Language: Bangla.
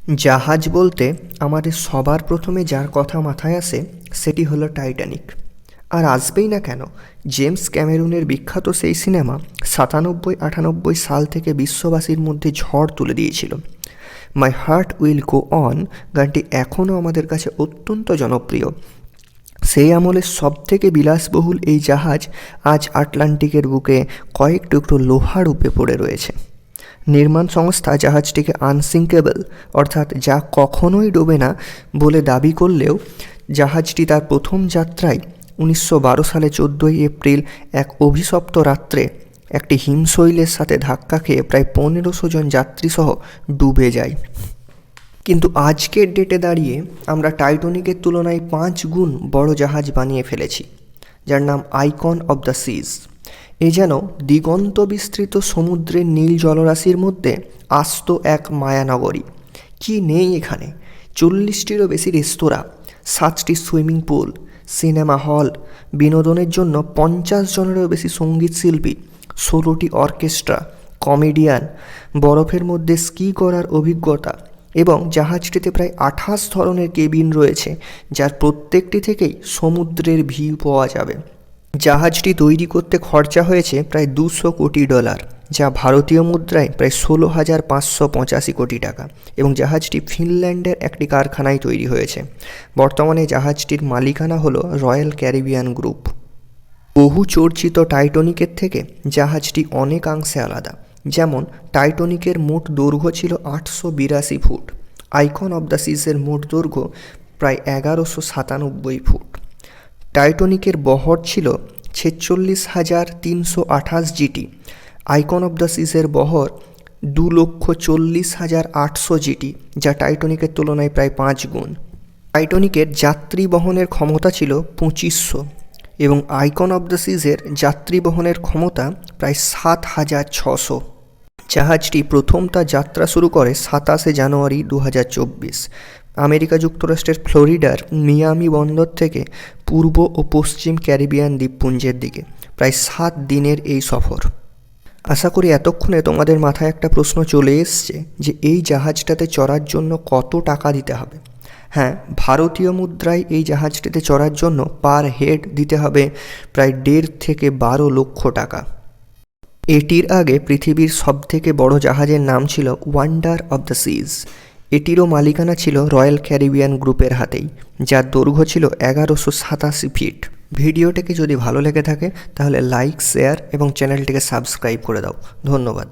জাহাজ বলতে আমাদের সবার প্রথমে যার কথা মাথায় আসে সেটি হলো টাইটানিক। আর আসবেই না কেন, জেমস ক্যামেরুনের বিখ্যাত সেই সিনেমা 97-98 সাল থেকে বিশ্ববাসীর মধ্যে ঝড় তুলে দিয়েছিল। My heart will go on গানটি এখনও আমাদের কাছে অত্যন্ত জনপ্রিয়। সেই আমলের সবথেকে বিলাসবহুল এই জাহাজ আজ আটলান্টিকের বুকে কয়েক টুকরো লোহা রূপে পড়ে রয়েছে। নির্মাণ সংস্থা জাহাজটিকে আনসিঙ্কেবল অর্থাৎ যা কখনোই ডোবে না বলে দাবি করলেও জাহাজটি তার প্রথম যাত্রায় 1912 সালে 14 এপ্রিল এক অভিশপ্ত রাত্রে একটি হিমশৈলের সাথে ধাক্কা খেয়ে প্রায় 1500 জন যাত্রীসহ ডুবে যায়। কিন্তু আজকের ডেটে দাঁড়িয়ে আমরা টাইটানিকের তুলনায় 5 গুণ বড় জাহাজ বানিয়ে ফেলেছি, যার নাম আইকন অব দ্য সিজ। এ যেন দিগন্ত বিস্তৃত সমুদ্রের নীল জলরাশির মধ্যে আস্ত এক মায়ানগরী। কি নেই এখানে! 40টিরও বেশি রেস্তোরাঁ, 7টি সুইমিং পুল, সিনেমা হল, বিনোদনের জন্য 50 জনেরও বেশি সঙ্গীত শিল্পী, 16টি অর্কেস্ট্রা, কমেডিয়ান, বরফের মধ্যে স্কি করার অভিজ্ঞতা এবং জাহাজটিতে প্রায় 28 ধরনের কেবিন রয়েছে, যার প্রত্যেকটি থেকেই সমুদ্রের ভিউ পাওয়া যাবে। জাহাজটি তৈরি করতে খরচা হয়েছে প্রায় $200 কোটি, যা ভারতীয় মুদ্রায় প্রায় 16,585 কোটি টাকা, এবং জাহাজটি ফিনল্যান্ডের একটি কারখানায় তৈরি হয়েছে। বর্তমানে জাহাজটির মালিকানা হলো রয়্যাল ক্যারিবিয়ান গ্রুপ। বহু চর্চিত টাইটানিকের থেকে জাহাজটি অনেকাংশে আলাদা। যেমন টাইটানিকের মোট দৈর্ঘ্য ছিল 882 ফুট, আইকন অব দ্য সিজের মোট দৈর্ঘ্য প্রায় 1197 ফুট। টাইটানিকের বহর ছিল 46,328 জিটি, আইকন অব দ্য সিজের বহর 2,40,800 জিটি, যা টাইটানিকের তুলনায় প্রায় 5 গুণ। টাইটানিকের যাত্রী বহনের ক্ষমতা ছিল 2500 এবং আইকন অব দ্য সিজের যাত্রী বহনের ক্ষমতা প্রায় 7,600। জাহাজটি প্রথম তার যাত্রা শুরু করে 27 জানুয়ারি 2024 আমেরিকা যুক্তরাষ্ট্রের ফ্লোরিডার মিয়ামি বন্দর থেকে পূর্ব ও পশ্চিম ক্যারিবিয়ান দ্বীপপুঞ্জের দিকে। প্রায় 7 দিনের এই সফর। আশা করি এতক্ষণে তোমাদের মাথায় একটা প্রশ্ন চলে এসছে যে এই জাহাজটাতে চড়ার জন্য কত টাকা দিতে হবে। হ্যাঁ, ভারতীয় মুদ্রায় এই জাহাজটিতে চড়ার জন্য পার হেড দিতে হবে প্রায় 1.5 থেকে 12 লক্ষ টাকা। এটির আগে পৃথিবীর সবথেকে বড় জাহাজের নাম ছিল ওয়ান্ডার অব দ্য সিজ। এটিরও মালিকানা ছিল রয়্যাল ক্যারিবিয়ান গ্রুপের হাতেই, যার দৈর্ঘ্য ছিল 1187 ফিট। ভিডিওটিকে যদি ভালো লেগে থাকে তাহলে লাইক, শেয়ার এবং চ্যানেলটিকে সাবস্ক্রাইব করে দাও। ধন্যবাদ।